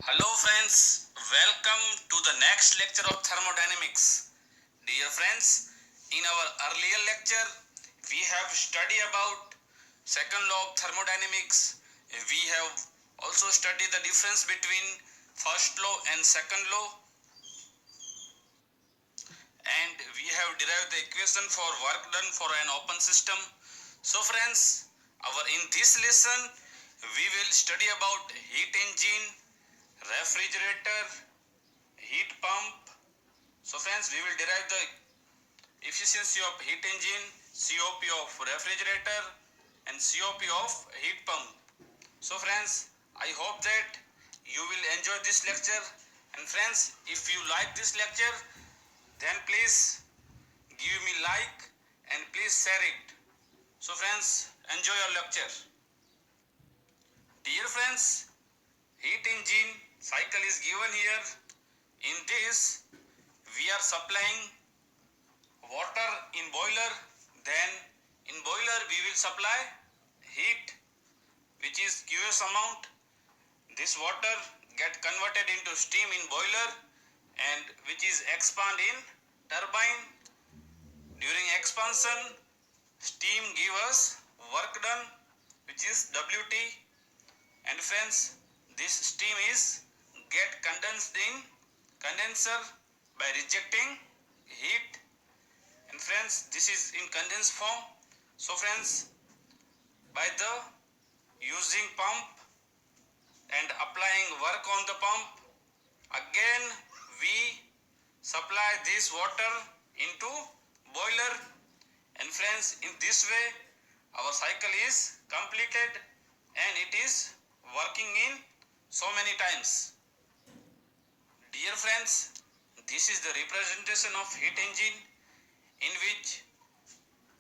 Hello friends, welcome to the next lecture of thermodynamics. Dear friends, in our earlier lecture, we have studied about second law of thermodynamics. We have also studied the difference between first law and second law, and we have derived the equation for work done for an open system. So friends, in this lesson, we will study about heat engine, refrigerator, heat pump. So friends, we will derive the efficiency of heat engine, COP of refrigerator and COP of heat pump. So friends, I hope that you will enjoy this lecture, and friends, if you like this lecture, then please give me like and please share it. So friends, enjoy your lecture. Dear friends, heat engine cycle is given here. In this, we are supplying water in boiler, then in boiler we will supply heat which is QS amount. This water get converted into steam in boiler and which is expand in turbine. During expansion, steam give us work done which is WT, and friends, this steam is get condensed in condenser by rejecting heat, and friends, this is in condensed form. So friends, by the using pump and applying work on the pump, again we supply this water into boiler, and friends, in this way our cycle is completed and it is working in so many times. Dear friends, this is the representation of heat engine, in which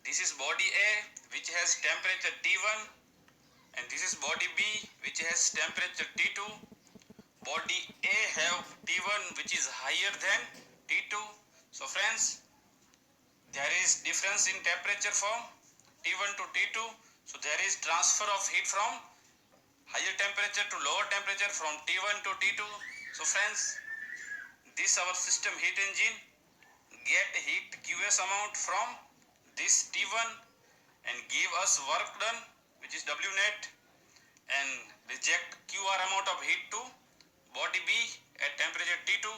this is body A which has temperature T1, and this is body B which has temperature T2. Body A have T1 which is higher than T2. So friends, there is difference in temperature from T1 to T2. So there is transfer of heat from higher temperature to lower temperature from T1 to T2. So friends, this our system heat engine get heat QS amount from this T1 and give us work done which is W net, and reject QR amount of heat to body B at temperature T2,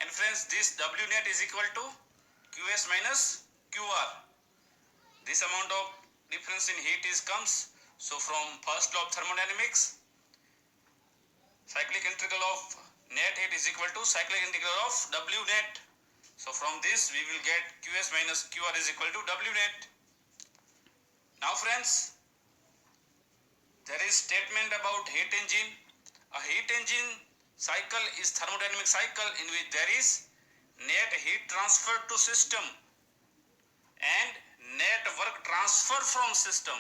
and friends, this W net is equal to QS minus QR. This amount of difference in heat is comes. So from first law of thermodynamics, cyclic integral of net heat is equal to cyclic integral of W net. So from this we will get QS minus QR is equal to W net. Now friends, there is statement about heat engine. A heat engine cycle is thermodynamic cycle in which there is net heat transfer to system and net work transfer from system.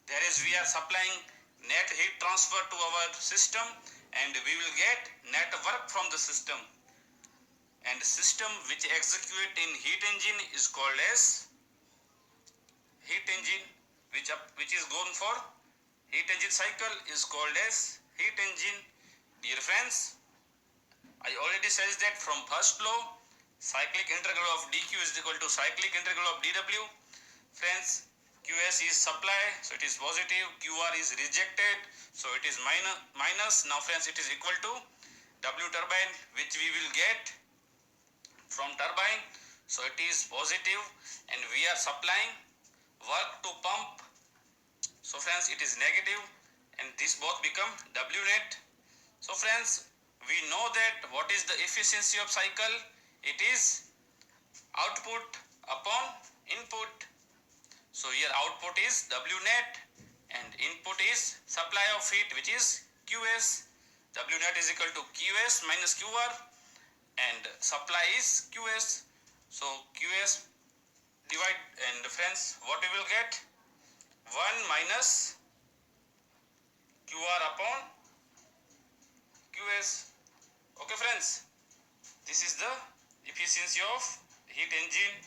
There is we are supplying net heat transfer to our system and we will get net work from the system. And system which execute in heat engine is called as heat engine, which is gone for heat engine cycle is called as heat engine. Dear friends, I already said that from first law, cyclic integral of dq is equal to cyclic integral of dw. Friends, QS is supply, so it is positive, QR is rejected, so it is minus. Now friends, it is equal to W turbine, which we will get from turbine, so it is positive, and we are supplying work to pump, so friends it is negative, and this both become W net. So friends, we know that what is the efficiency of cycle? It is output upon input. So here output is W net and input is supply of heat which is QS. W net is equal to QS minus QR and supply is QS. So QS divide, and friends, what we will get? 1 minus QR upon QS. Okay friends, this is the efficiency of heat engine.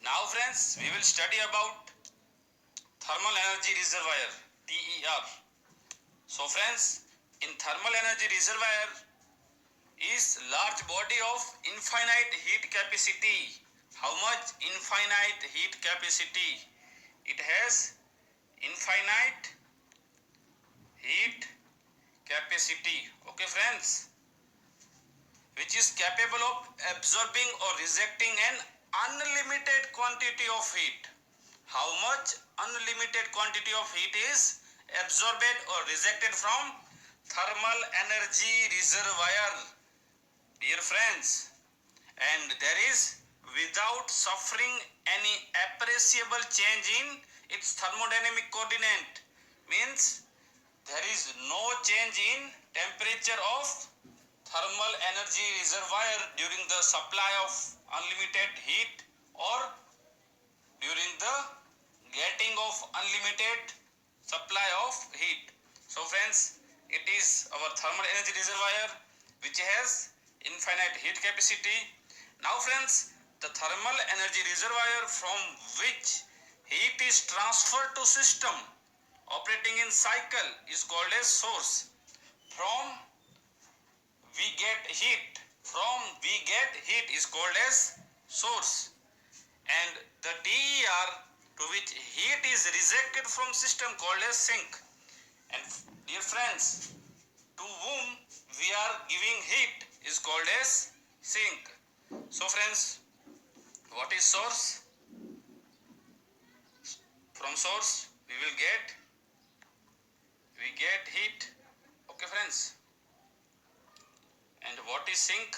Now friends, we will study about thermal energy reservoir, TER. So friends, in thermal energy reservoir is large body of infinite heat capacity. How much infinite heat capacity? It has infinite heat capacity. Okay friends, which is capable of absorbing or rejecting an unlimited quantity of heat. How much unlimited quantity of heat is absorbed or rejected from thermal energy reservoir, dear friends, and there is without suffering any appreciable change in its thermodynamic coordinate, means there is no change in temperature of thermal energy reservoir during the supply of unlimited heat or during the getting of unlimited supply of heat. So friends, it is our thermal energy reservoir which has infinite heat capacity. Now friends, the thermal energy reservoir from which heat is transferred to system operating in cycle is called as source. From we get heat is called as source, and the TER to which heat is rejected from system called as sink. And dear friends, to whom we are giving heat is called as sink. So friends, what is source? From source we get heat. Okay friends, and what is sink?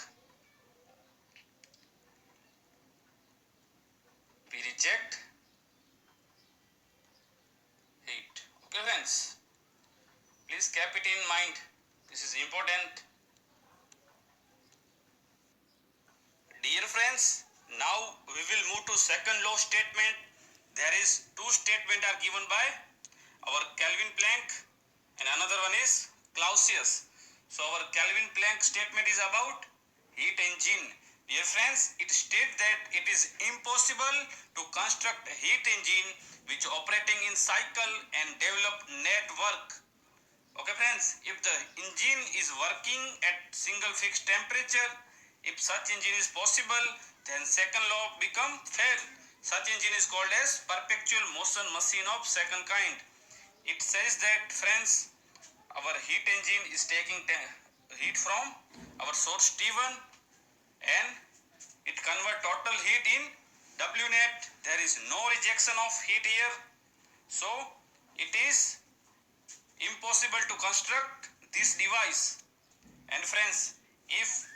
We reject heat. Okay friends, please keep it in mind, this is important. Dear friends, now we will move to second law statement. There is two statements are given by our Kelvin Planck and another one is Clausius. So our Kelvin Planck statement is about heat engine. Dear friends, it states that it is impossible to construct a heat engine which operating in cycle and develop net work. Okay friends, if the engine is working at single fixed temperature, if such engine is possible, then second law become fair. Such engine is called as perpetual motion machine of second kind. It says that friends, our heat engine is taking heat from our source T1 and it convert total heat in W net. There is no rejection of heat here. So it is impossible to construct this device. And friends, if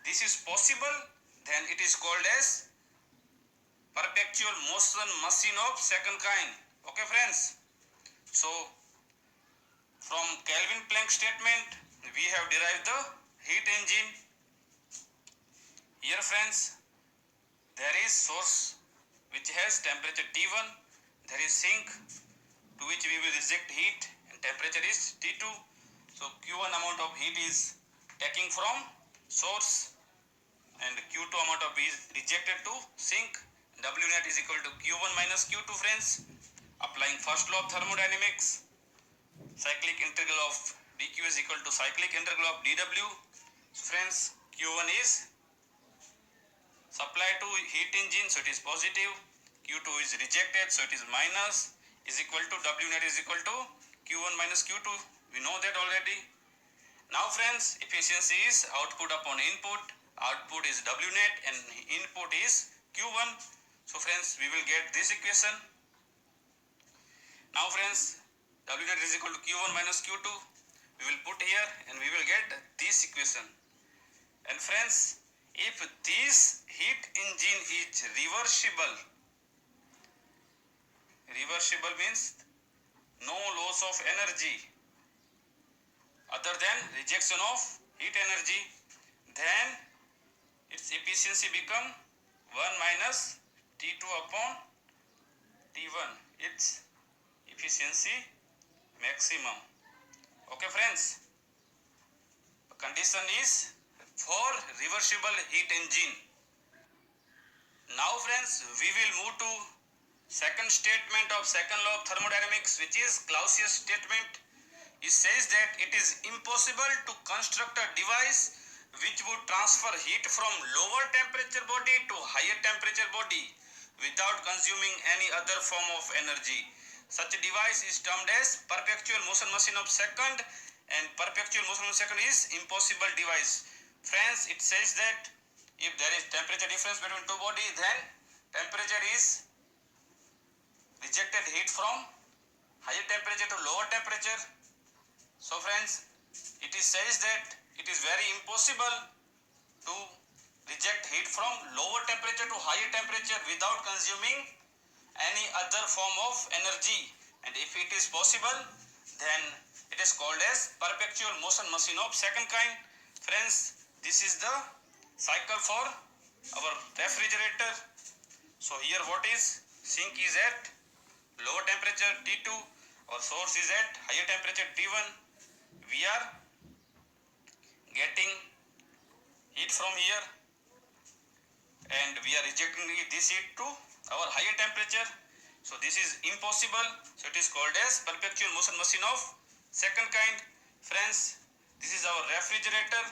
this is possible, then it is called as perpetual motion machine of second kind. Okay friends, so from Kelvin Planck statement we have derived the heat engine. Here friends, there is source which has temperature T1, there is sink to which we will reject heat and temperature is T2. So Q1 amount of heat is taking from source and Q2 amount of heat is rejected to sink. W net is equal to Q1 minus Q2 friends. Applying first law of thermodynamics, cyclic integral of dq is equal to cyclic integral of dw. So friends, Q1 is supplied to heat engine, so it is positive. Q2 is rejected, so it is minus, is equal to W net is equal to Q1 minus Q2. We know that already. Now friends, efficiency is output upon input. Output is W net and input is Q1. So friends, we will get this equation. Now friends, W net is equal to Q1 minus Q2. We will put here and we will get this equation. And friends, if this heat engine is reversible means no loss of energy other than rejection of heat energy, then its efficiency become 1 minus T2 upon T1, its efficiency maximum. Okay friends, the condition is for reversible heat engine. Now friends, we will move to second statement of second law of thermodynamics, which is Clausius statement. He says that it is impossible to construct a device which would transfer heat from lower temperature body to higher temperature body without consuming any other form of energy. Such a device is termed as perpetual motion machine of second, and perpetual motion of second is impossible device. Friends, it says that if there is temperature difference between two bodies, then temperature is rejected heat from higher temperature to lower temperature. So friends, it is says that it is very impossible to reject heat from lower temperature to higher temperature without consuming any other form of energy, and if it is possible, then it is called as perpetual motion machine of second kind. Friends, this is the cycle for our refrigerator. So here what is, sink is at lower temperature T2, our source is at higher temperature T1. We are getting heat from here and we are rejecting this heat to our higher temperature. So this is impossible. So it is called as perpetual motion machine of second kind. Friends, this is our refrigerator.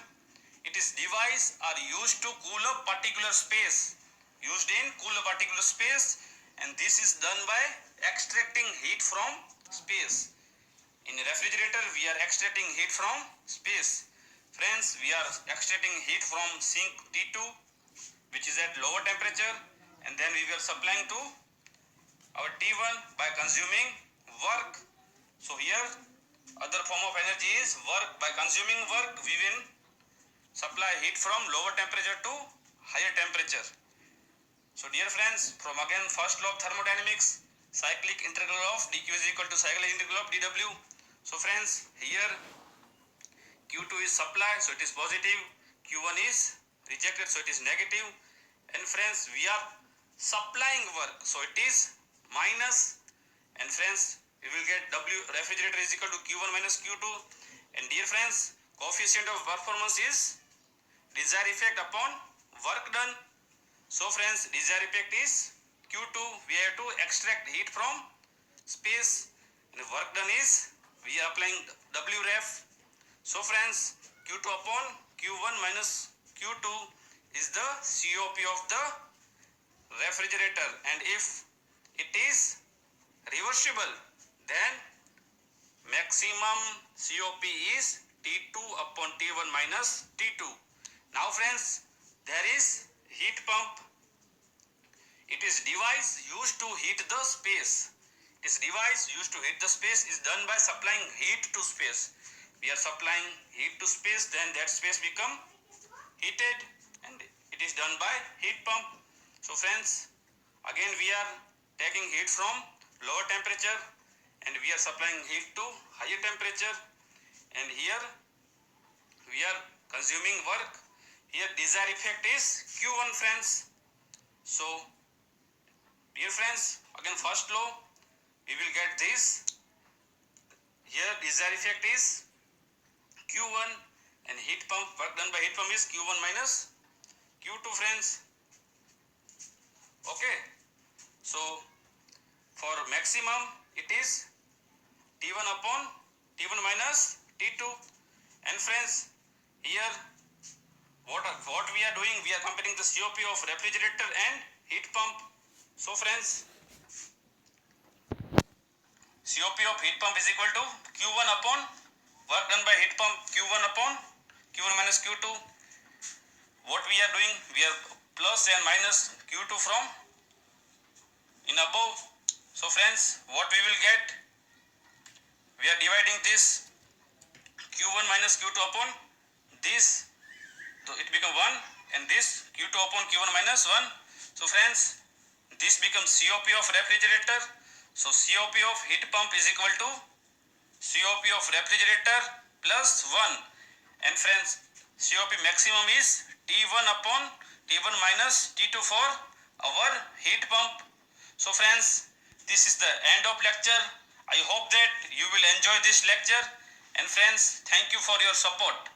It is device are used to cool a particular space. Used in cool a particular space, and this is done by extracting heat from space. In a refrigerator, we are extracting heat from space. Friends, we are extracting heat from sink T2, which is at lower temperature, and then we were supplying to our T1 by consuming work. So here other form of energy is work. By consuming work, we will supply heat from lower temperature to higher temperature. So dear friends, from again first law of thermodynamics, cyclic integral of dq is equal to cyclic integral of dw. So friends, here Q2 is supply, so it is positive, Q1 is rejected, so it is negative. And friends, we are supplying work, so it is minus. And friends, we will get W refrigerator is equal to Q1 minus Q2. And dear friends, coefficient of performance is desired effect upon work done. So friends, desired effect is Q2. We have to extract heat from space, and work done is we are applying W ref. So friends, Q2 upon Q1 minus Q2 is the COP of the refrigerator, and if it is reversible, then maximum COP is T2 upon T1 minus T2. Now friends, there is heat pump. It is device used to heat the space. This device used to heat the space is done by supplying heat to space. We are supplying heat to space, then that space become heated, and it is done by heat pump. So friends, again we are taking heat from lower temperature and we are supplying heat to higher temperature, and here we are consuming work. Here desired effect is Q1 friends. So dear friends, again first law, we will get this. Here desired effect is Q1, and heat pump, work done by heat pump is Q1 minus Q2 friends. Okay, so for maximum it is T1 upon T1 minus T2. And friends, here what we are doing, we are comparing the COP of refrigerator and heat pump. So friends, COP of heat pump is equal to Q1 upon work done by heat pump, Q1 upon Q1 minus Q2. What we are doing, we are plus and minus Q2 from in above. So friends, what we will get, we are dividing this Q1 minus Q2 upon this, so it become 1, and this Q2 upon Q1 minus 1. So friends, this becomes COP of refrigerator. So COP of heat pump is equal to COP of refrigerator plus 1. And friends, COP maximum is T1 upon T1 minus T2 for our heat pump. So friends, this is the end of lecture. I hope that you will enjoy this lecture. And friends, thank you for your support.